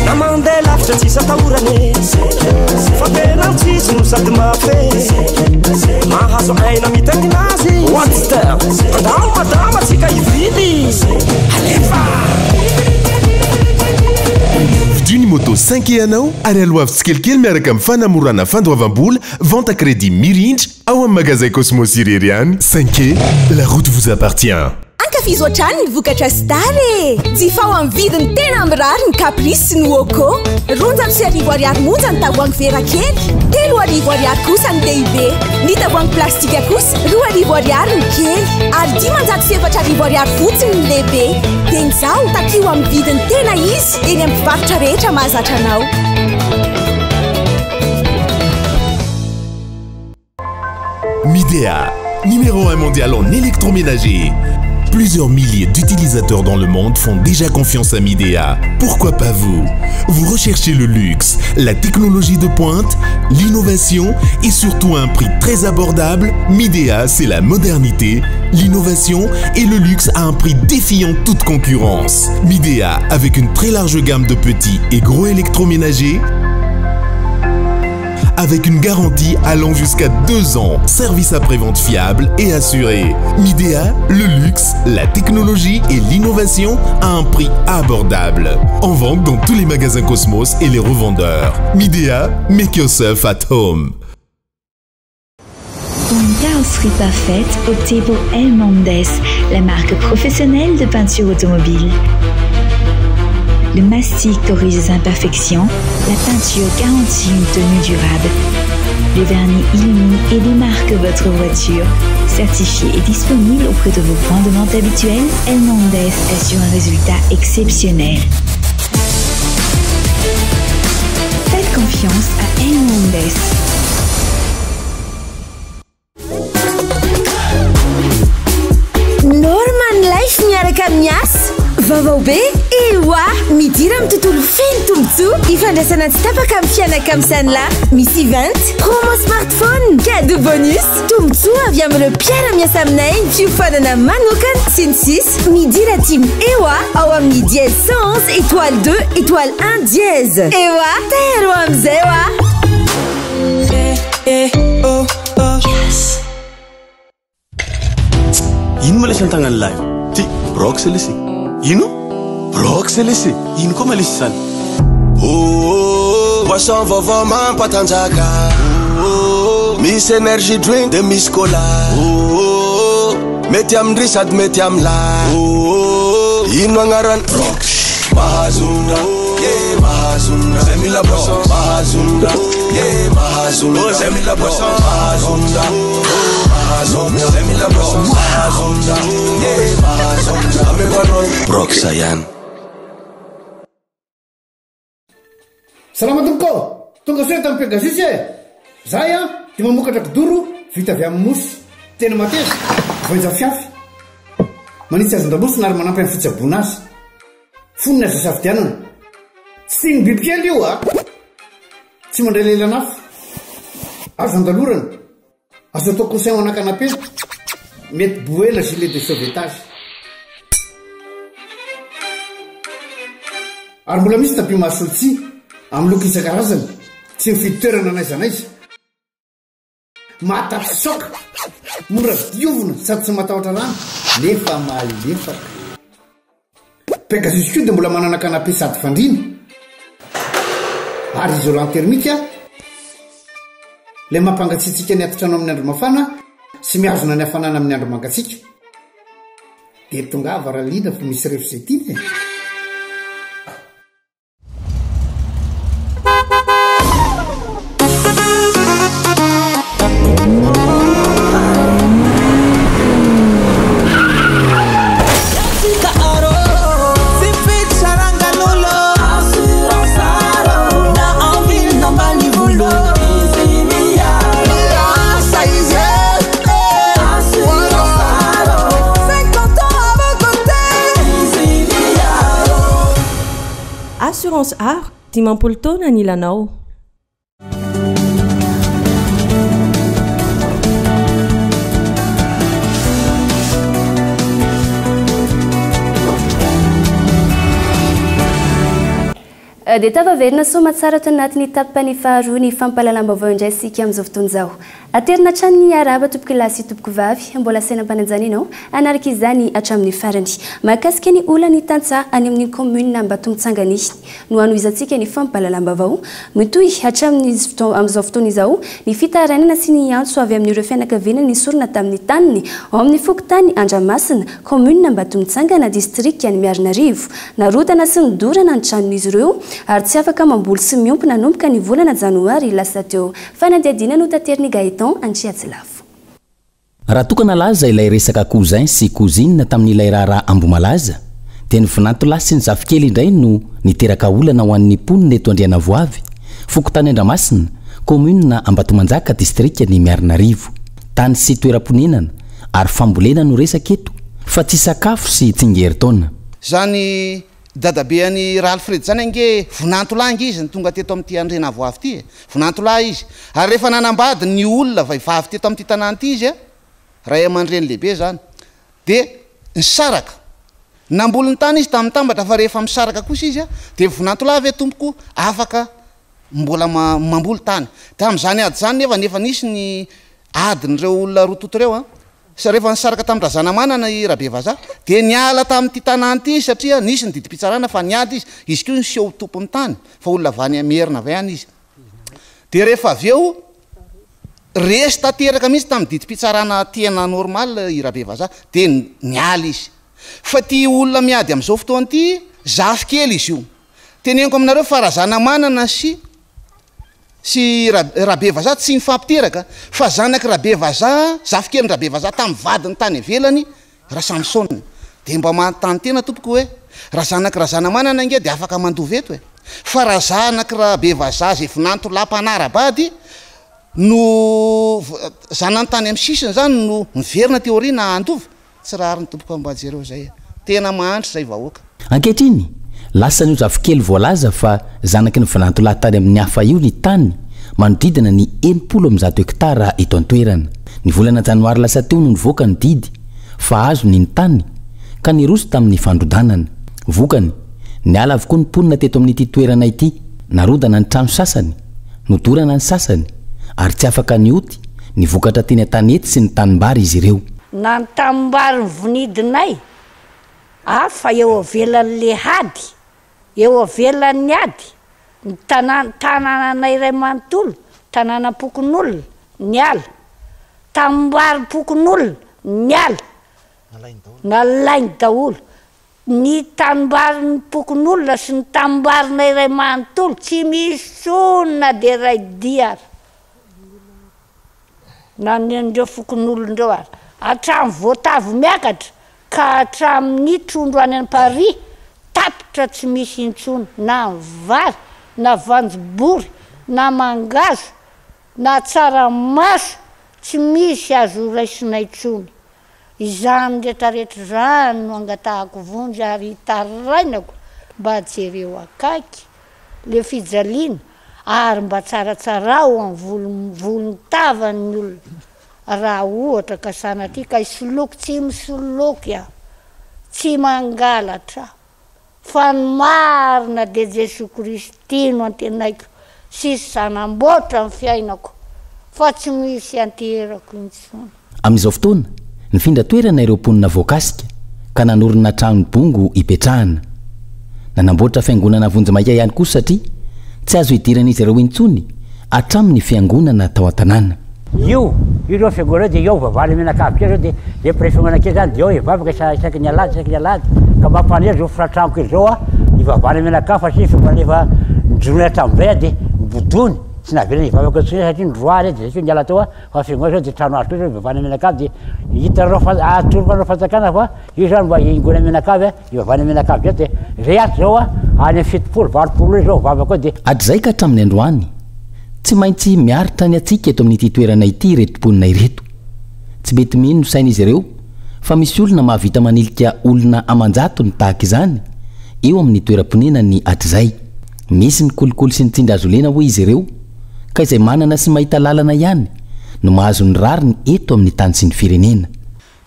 la mandela ci sa paura ne fa bene ci sono state ma fe ma haso ai na mi te nasi what's that madama si kai vidi alefa D'une moto 5 et anao ary aloavy tsikelikely miaraka amin'ny fanamorana fandoavam-bola vente à crédit Mirinj ao amin'ny magasin Cosmos Irery ihany. 5 la route vous appartient. Ankafizo hatrany ny vokatra Star e! Jifa ao amin'ny vidiny tena mirary ny Caprice sy ny Woko. 400 ariary monja ny tavoahangy vera kely, 300 ariary kosa ny lehibe. Ny tavoahangy plastika kosa 200 ariary ny kely, ary 507 ariary fotsiny ny lehibe. Dia izao takio amin'ny vidiny tena izy eny amin'ny mpivarotra rehetra mahazatra anao. Midea, numéro 1 mondial en électroménager. Plusieurs milliers d'utilisateurs dans le monde font déjà confiance à Midea. Pourquoi pas vous? Vous recherchez le luxe, la technologie de pointe, l'innovation et surtout un prix très abordable? Midea, c'est la modernité, l'innovation et le luxe à un prix défiant toute concurrence. Midea, avec une très large gamme de petits et gros électroménagers, avec une garantie allant jusqu'à 2 ans, service après-vente fiable et assuré. Midea, le luxe, la technologie et l'innovation à un prix abordable. En vente dans tous les magasins Cosmos et les revendeurs. Midea, make yourself at home. Pour une carrosserie parfaite, optez pour El Mondes, la marque professionnelle de peinture automobile. Le mastic corrige les imperfections, la peinture garantit une tenue durable. Le vernis illumine et démarque votre voiture. Certifié et disponible auprès de vos points de vente habituels, El Mondes assure un résultat exceptionnel. Faites confiance à El Mondes. Norman Life miaraka miasa vaovao be ewa midira amin'ny tontolo feno tombontsoa ifandraisana tsy tapaka amin'ny fianaka amin'ny sanila misy event promo smartphone cadeau bonus tombontsoa avy amin'ireo mpiara-miasa aminay fiofanana manokana sy ny sisa midira team ewa ao amin'ny dièse 111 étoile 2 étoile 1 dièse ewa tero amin'izay wa ino ma lesy antagnany lahy ty brox lesy ino brox lesy ino koa malesy zany poisson vaovao mampatanjaka misy energy drink de misy cola mety amindry sady mety amilay ino agnarany brox mahazonda mahazonda zay mila poisson mahazonda mahazonda zay mila poisson mahazonda Broxa ihany. Salama tomko, tonga soa tamin'ny Pegasus e. Zay dia mamokatra kidoro vita avy amin'ny mosy. Tena mateza, voanja fiafy. Manitsy azon-damosina ary manampy amin'ny fitsaboana azy. Fonina azy safidianana. Tsy ny bibikely io tsy mandray lelanafo. Azo andalorana. Azo atao coussin ao ana-canapé. Mety boela gilet de sauvetage. Ary mbola misy tapis masoltsy amin'ny loko isan-karazany. Tsy mifidy toerana n'aiza n'aiza. Mahatatsy soka. Mora diovina sady tsy matahotra rano. Nefa malefaka. Pegasus koa dia mbola manana canapé sady fandriana. Ary isolant thermique le mampangatsiatsika ny atotrano amin'ny andro mafana sy mihazona ny hafanana amin'ny andro mangatsiaka. Dia tonga varaliana fa misy revo izay tiany. Assurance Art, dimampolo taona ny ilanao. Dia tavaverina soma tsara tao anatin'ny tapany faharoa ny fampahalalam-baovao indray sika amin'izao fotoana izao. Aterina hatrany ny araba tompoko lahy sy tompoko vavy mbola sainam-pananjana ianao anaraka izany hatramin'ny farany. Mahakasika ny olana ny tantsaha any amin'ny commune Ambatomitsangany no anohizantsika ny fampahalalam-baovao mitohy hatramin'izao fotoana izao ny fitaranana sy ny antso avy amin'ireo fianakaviana ny sorona tamin'ny taniny ao amin'ny fokontany Andramasina commune Ambatomitsangana district any Miarinarivo narotana sy nidorana ny tranon'izy ireo ary tsy afaka mamboly sy miompy nanomboka ny volana janoary lasa teo fanadihadiana no tateriny Gaetan Antsiatsilafo. Raha tokana laza ilay resaka cousin sy cousine tamin'ilay raharaha Ambomalaza dia ny vinantolahy sy ny zafikely indray no niteraka olana ho an'ny mponina eto Andrianavoavy fokontany Andramasina commune Ambatomanjaka district ny Miarinarivo tany sy toeram-ponenana ary fambolena no resaka eto fa tsy sakafo sy tsingery taona zany dadabeany ra alfred zany ange vonantolahy izy ny tonga teto amin'ity andrena voavy ty vonantolahy izy ary rehefa nanambady ny olona vaivavy teto amin'ity tanàny ty izy ray aman-dreny lehibe zany de nisaraka nambolony tany izy tamitambatra fa rehefa misaraka kosa izy de vonantolahy ve tompoko afaka mbola mamboly tany tam'izany ady zany nefa nisy ny adin'ireo olona rototo reo rehefa nisaraka tamin'ny razana manana i rabe vazaha de niala tamin'ity tanàny ty satria nisy ny didi-pitsarana fa niady izy ko niseho tompo amin'ny tany fa olona vany amerina avy any izy de rehefa avy eo resy tateraka mihitsy tamin'ny didi-pitsarana tena normal i rabe vazaha de niala izy fa ty olona miady amin'izao fotoany ty zafy kely izy io teneniko aminareo fa razana manana sy rabe vazaha tsy mifampiteraka fa zanaky rabe vazaha zafy kely ny rabe vazaha tamin'ny vadiny tany avelany raha samsona de mba manontany tena tompoko hoe raha zanaky razana manana nge de afaka mandovy eto fa raha zanaky rabe vazaha zay vinanto lampanarabady no zanany tany amin'ny sisiny zany no miverina teorina andovy tsy raha ary ny tompoko ambajereo zay tena mahandry zay vahoaka ankehitriny lasany io zafikely voalaza fa zanaky ny vinantolahy tany amin'ny hafa io ny tany manodidina ny 60 hektara eto an-toerana ny volana janoary lasa teo no nivoaka ny didy fa azo ny tany ka niroso tamin'ny fandrodanana vokany niala avokoa ny mponina teto amin'ity toerana ity narodana ny trano sasany nodorana ny sasany ary tsy afaka nioty ny vokatra teny an-tanety sy ny tanimbary izy ireo na ny tanimbary ny vonidinay afa eo avelan'le hady eo avelan'ny ady ny tanànanay ray manontolo tanàna pokon'olona niala tanimbary pokon'olona niala nalainy daholo ny tanimbary ny pokon'olona sy ny tanimbarinay ray manontolo tsy misonona de ray diary na nindreo fokon'olondreo ary hatramy voatavo miakatra ka hatramin'ny trondro any Paris tapitra tsy misy intsony na vary na vanjobory na mangazo na tsaramaso tsy misy azo raisinay tsony izany rehetrarehetra zany no angatahako vonjy ary hitarainako mba jereo akaiky le fijaliana ary mba tsaratsarao amin'ny volony tavany olona raha ohatra ka sanaty ka isoloky tsy misoloky tsy mangalatra fa ny marina de Jesoa Kristy no antenaiko sisy sanamboatra ny fiainako fa tsy misy anterako intsony amin'izao fotoana nifindra toerana ireo mponina voakasika ka nanorina trano bongo ipetrahana nanamboatra fiangonana vonjy-maika ihany kosa satria tsy azo hidiran'izy ireo intsony hatramin'ny fiangonana tao an-tanàna io fiangonana de io vavany menakavy kely de fiangonana kely zany de io ivavaka isaky ny alady ka mampanera zao firatrango kely zao ivavany menakavy fa sy fiangonana efa nijoroana hatrambay de bodony tsy navelana ivavaka tsony satria ndroary de zay niala tao fa fiangonana zao de trano azo koa ivavany menakavy de hitanareo atorokanareo fanjakana fa io zany mba ingona menakavy ivavany menakavy zao de rehaty zao any amin'ny fitopolo valopolo zao vavaka de atrizay ka hatramin'ny androany tsy maintsy miaritra ny atsika eto amin'ity toerana ity retom-ponina ireto tsy mety mino no sain'izy ireo fa misy olona mahavita manilika olona amanjato ny tahaka izany eo amin'ny toeram-ponina ny atrizay misy ny kolikoly sy ny tsindra azolena hoy izy ireo ka izay manana sy mahita lalana ihany no mahazo ny rariny eto amin'ny tany sy ny firenena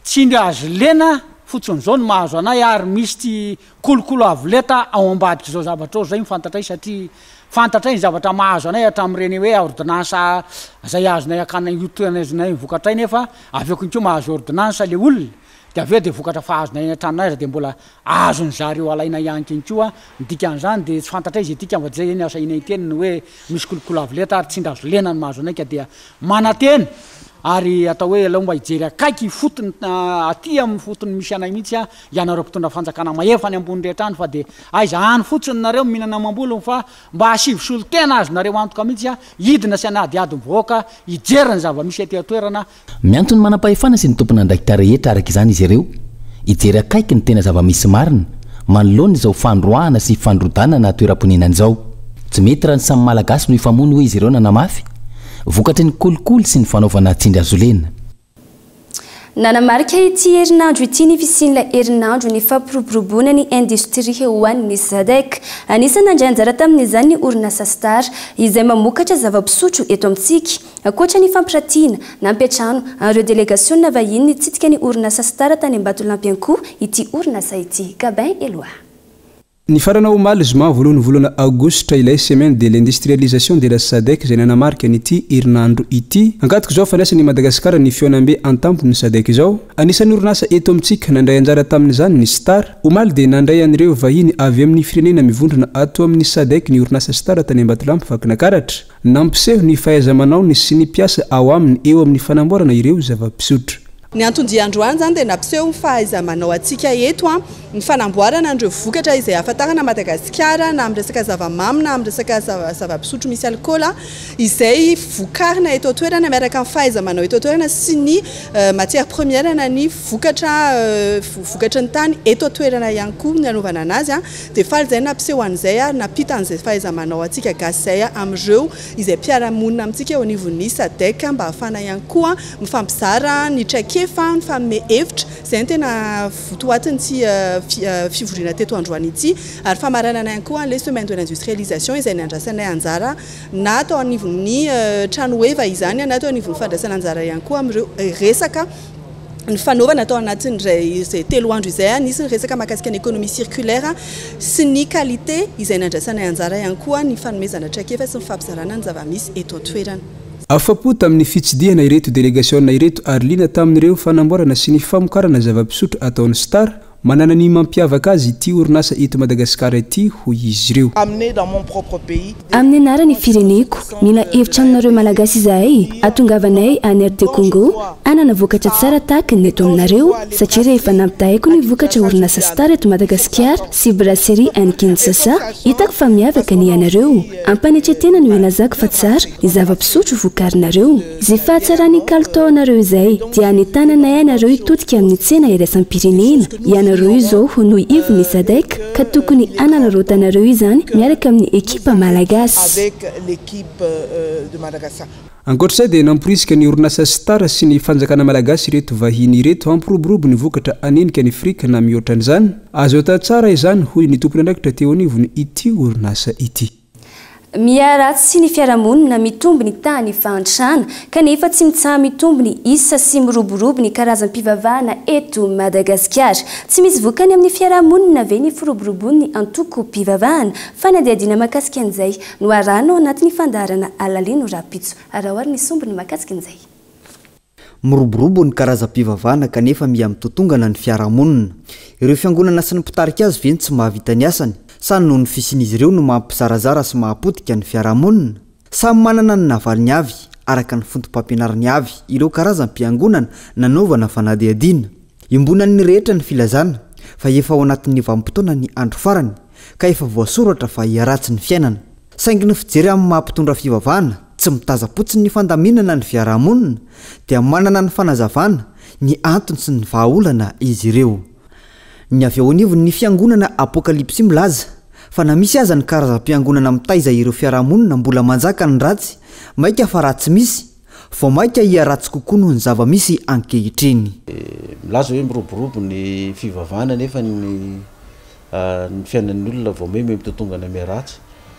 tsindra azolena fotsiny zao no mahazo anay ary misy ty kolokolo avoleta ao ambadika zao zavatra ao zay mifantatray satria fantatray ny zavatra mahazo anay hatramin'ireny hoe ordonnansa zay azonay akanay iotoanazonay vokatray nefa aveko inko mahazo ordonnansa le olona de aveo de vokatra fahazonay an-tranonay de mbola azony zareo alaina ihany kenkoa midika an'izany de tsy fantatray izy tika mba zay eny asainay teny ny hoe misy kolokolo avoleta ary tsindra azolena ny mahazo anay ka dia manateny ary atao hoe alao mba hijery akaiky fotony aty amin'ny fotony misy anay mihitsy ianareo mpitondra fanjakana mahefany ambony rehetra any fa de aiza any fotsiny nareo mihinana mambolony fa mba asivosolo tena azonareo antoka mihitsy hidina sy anadiady mivoaka hijeriny zava-misy aty atoerana miantony manam-pahefana sy ny tompona andraikitra rehetra araka izany izy ireo hijery akaiky ny tena zava-misy marina manoloany izao fandroahana sy fandrodanana toeram-poninana izao tsy mety raha ny samy malagasy no ifamono hoy izy ireo nanamafy vokatry ny kolikoly sy ny fanaovana tsindry azolena nanamarika ity herinandro ity ny fisian'ilay herinandro ny fampiroboroboana ny industria ho an'ny SADC. Anisany nandray anjara tamin'izany ny orinasa Star izay mamokatra zava-pisotro eto amintsika. Ankoatra ny fampirantiana nampiatrano ireo délégation vahiny nitsidika ny orinasa Star tany Ambatolampy ity orinasa ity. Gabin Eloa. Ny farana omaly zoma voalohany volana aogositra ilay semaine de l'industrialisation de la SADC izay nanamarika an'ity herinandro ity. Ankatiko zao fandraisan'ny Madagasikara ny fionambe antampo ny SADC izao. Anisan'ny orinasa eto amintsika nandray anjara tamin'izany ny Star. Omaly dia nandray an'ireo vahiny avy amin'ny firenena mivondrona ato amin'ny SADC ny orinasa Star tany Ambatolampy Vakinakaratra. Nampiseho ny fahaiza-manao ny sy ny piasa ao aminy eo amin'ny fanamboarana ireo zava-pisotro. Ny antony androany zany dia nampiseho ny fahaiza-manao atsika eto ny fanamboarana andreo vokatra izay ahafantarana Madagasikara na amin'ny resaka zava-mamy na amin'ny resaka zava-pisotro misy alkôla izay vokarina eto toerana miaraka amin'ny fahaiza-manao eto toerana sy ny matière première na ny vokatra ny tany eto toerana ihany koa ny anaovana anazy dia faly izay nampiseho an'izay napita an'izay fahaiza-manao atsika gasay amin'ireo izay mpiara-monina amintsika eo anivon'ny SADC mba ahafana ihany koa mifampizara ny traikefa ny fagnome hevitra izay tena votoatin'ity fivoriana teto androany ity ary famaranana ihany koa les semaines de l'industrialisation izay nandrasanay anjara na atao anivon'ny trano eva izany na atao anivon'ny fandraisana anjara ihany koa amin'ireo resaka ny fanaovana atao anatin'izay telo andro izay nisy ny resaka mahakasika ny économie circulaire sy ny qualité izay nandrasanay anjara ihany koa ny fanomezana traikefa sy ny fampizarana ny zava-misy eto toerana. Afapo tamin'ny fitsidihana ireto délégation ireto ary lina tamin'ireo fanamboarana sy ny famokarana zava-pisotro ataon'ny Star manana ny mampiavaka azy ity orinasa eto Madagasikara ity hoy izy ireo. Amin'ny anarany fireneko mila hevitra aminareo malagasy izahay atongavanay any RD Congo anana vokatra tsara tahaka ny eto aminareo satria rehefa nampitahiko ny vokatra orinasa Star eto Madagasikara sy brasserie any Kinshasa hitako fa miavaka ny anareo ampanetretena no ilazako fa tsara ny zava-pisotro vokarinareo izay fahatsarany kalitaonareo izay dia anetananay anareo hitotika amin'ny tsena iraisam-pirenena ianareo izao honoy ivo ny SADC ka tokony ananarotanareo izany miaraka amin'ny ekipa malagasy. Ankoatr'izay dia namporisika ny orinasa Star sy ny fanjakana malagasy ireto vahiny ireto hampiroborobo ny vokatra anenika ny Afrika na mihoatran'izany azo atao tsara izany hoy ny tompony andraikitra teo anivony ity orinasa ity. Miaratsy sy ny fiarahamonina mitombo ny tany fahantrana kanefa tsy mitsaha mitombo ny isa sy miroborobo ny karazam-pivavahana eto Madagasikara. Tsy misy vokany amin'ny fiarahamonina ve ny firoborobony antoko mpivavahana fa nadiadina makasika an'izay no arahana ao anatin'ny fandaharana Alalino Rapitso arahoary ny sombony makasika an'izay. Miroborobo ny karazam-pivavahana kanefa miha-mitotongana ny fiarahamonina. Ireo fiangonana sy ny mpitarika azy ve tsy mahavita ny asany. Sany noho ny fisian'izy ireo no mampizarazara sy mahapotika ny fiarahamonina. Samy manana ny navaliny avy araka ny fontom-pampianarany avy ireo karazam-piangonana nanaovana fanadihadiana. Imbonan'ny rehetra ny filazana fa efa ao anatin'ny vanim-potoana ny andro farany ka efa voasoratra fa hiaratsy ny fiainana. Saingy ny fijery amin'ny mahampitondra fivavahana tsy mitazapotsiny ny fandaminana ny fiarahamonina dia manana ny fanazavana ny antony sy ny vahaolana izy ireo. Ny avy ao anivony ny fiangonana Apokalipsy milaza fa na misy aza ny karazam-piangonana mitaiza ireo fiarahamonina mbola manjaka ny ratsy maika fa ratsy misy vao maika hiaratsy kokoa noho ny zava-misy ankehitriny. Milaza hoe miroborobo ny fivavahana nefa ny fiainan'ny olona vao meme mitotongana miaratsy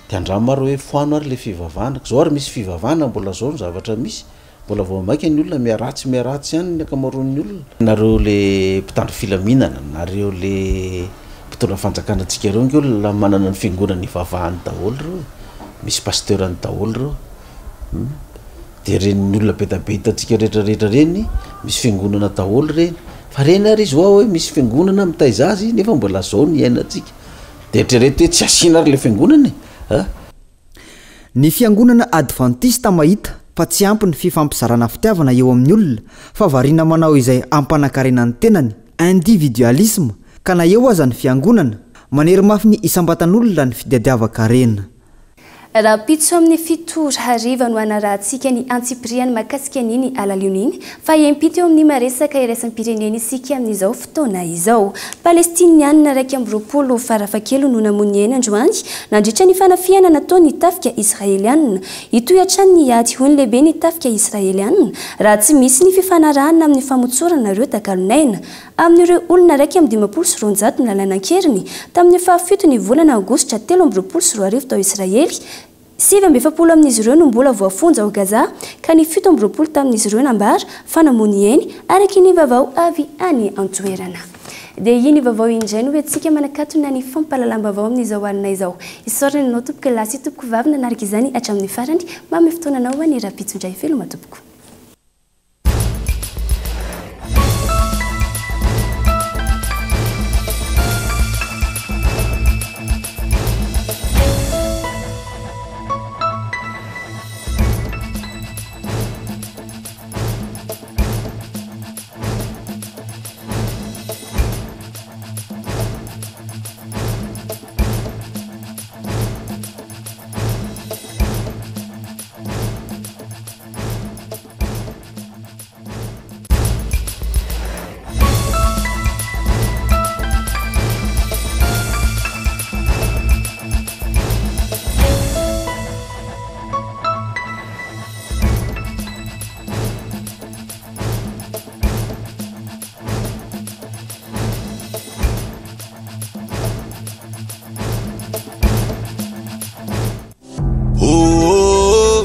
dia andramo maro hoe foano ary le fivavahana zao ary misy fivavahana mbola zao ny zavatra misy mbola vao maika ny olona miaratsy ihany ny akamaroan'ny olona. Nareo le mpitandro filaminana nareo le mpitondra fanjakana antsika ireo nge olona manana ny fiangonana ny vavahany daholo reo misy pasteurany daholo reo dia reny olona betabeta antsika rehetrarehetra reny misy fiangonana daholo reny fa reny ary izy hoe misy fiangonana mitaiza azy nefa mbola zao ny iainantsika dia eritrereto hoe tsy asiana ary le fiangonana ny fiangonana Adventista mahita fa tsy ampy ny fifampizarana fitiavana eo amin'ny olona fa variana manao izay ampanankarena ny tenany individualisme ka na eo aza ny fiangonana manery mafy ny isambatan'olona ny fidiadiavaka rena. raha pitso amin'ny fitory hariva no anarahantsika ny antsipriany makasika an'iny alalion'iny fa impito eo amin'ny maresaka iraisany pirenena isika amin'izao fotoana izao. Palestinianina raiky amby roapolo farafakelo no namony eny androany nandritra ny fanafiana nataony tafika israelianina. Itoy hatrany ny ady hoy ny lehibe ny tafika israelianina raha tsy misy ny fifanarahana amin'ny famotsoranareo takalonaina amin'ireo olona raiky amin'ny 520 ny lalànan-keriny tamin'ny fahafito ny volana aogositra 13 tao Israely. 7 amin'izy ireo no mbola voafonja ao Gaza ka ny 17 tamin'izy ireo nambara fa namony eny araky ny vavao avy any antoerana. Dia iny vavao indray no hoentsika manakatona ny fampalalam-bavao amin'izao alina izao. Isorana anao tompoko lasy tompoko vavy nanaraka izany hatramin'ny farany mamy fotoananao any raha-pitsondray feloma tompoko.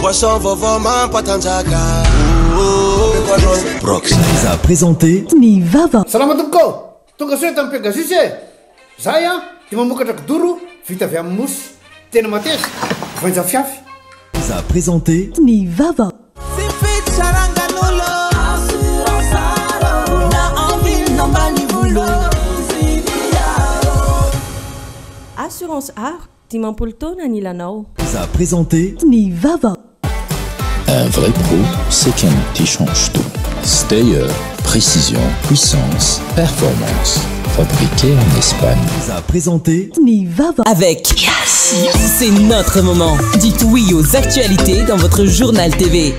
Poisson vovô mampatanjaka Brox vous a présenté Ny vava. Salama tompoko, tonga soe tamin'ny Pegasus e. Zay dia mamokatra kidoro vita avy amin'ny mosy tena mateza voanja fiafy. Vous a présenté Ny vava. Assurance Art, Dimampolo taona ny ilanao. Vous a présenté Ny vava. Un vrai pro, c'est quelqu'un qui change tout. Stayer, précision, puissance, performance. Fabriqué en Espagne. Vous a présenté Ny vava. Avec Yes, c'est notre moment. Dites oui aux actualités dans votre journal TV.